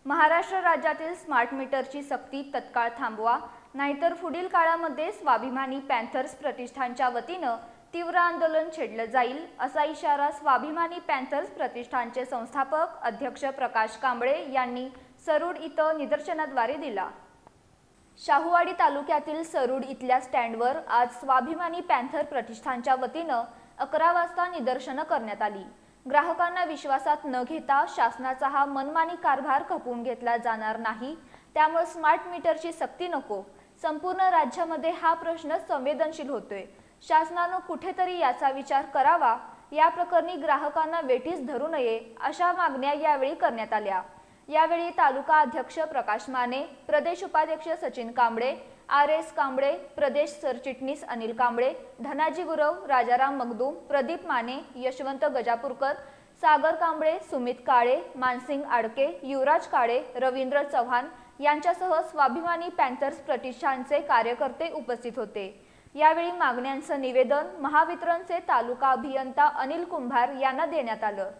महाराष्ट्र राज्यातील स्मार्ट मीटरची सक्ती तत्काळ थांबवा, नाहीतर पुढील काळामध्ये स्वाभिमानी पॅन्थर्स प्रतिष्ठानच्या वतीनं तीव्र आंदोलन छेडलं जाईल, असा इशारा स्वाभिमानी पॅन्थर्स प्रतिष्ठानचे संस्थापक अध्यक्ष प्रकाश कांबळे यांनी सरूड इथं निदर्शनाद्वारे दिला। शाहूवाडी तालुक्यातील सरूड इथल्या स्टँडवर आज स्वाभिमानी पॅन्थर प्रतिष्ठानच्या वतीनं 11 वाजता निदर्शनं करण्यात आली। ग्राहकांना विश्वासात न घेता शासनाचा हा मनमानी कारभार खपवून घेतला जाणार नाही, त्यामुळे स्मार्ट मीटरची सक्ती नको। संपूर्ण राज्यामध्ये हा प्रश्न संवेदनशील होतोय। शासनानं कुठेतरी याचा विचार करावा। या प्रकरणी ग्राहकांना वेठीस धरू नये, अशा मागण्या यावेळी करण्यात आल्या। यावेळी तालुका अध्यक्ष प्रकाश माने, प्रदेश उपाध्यक्ष सचिन कांबळे, RS कांबळे, प्रदेश सरचिटणीस अनिल कांबळे, धनाजी गुरव, राजाराम मगदूम, प्रदीप माने, यशवंत गजापूरकर, सागर कांबळे, सुमित काळे, मानसिंग आडके, युवराज काळे, रवींद्र चव्हाण यांच्यासह स्वाभिमानी पॅन्थर्स प्रतिष्ठानचे कार्यकर्ते उपस्थित होते। यावेळी मागण्यांचं निवेदन महावितरणचे तालुका अभियंता अनिल कुंभार यांना देण्यात आलं।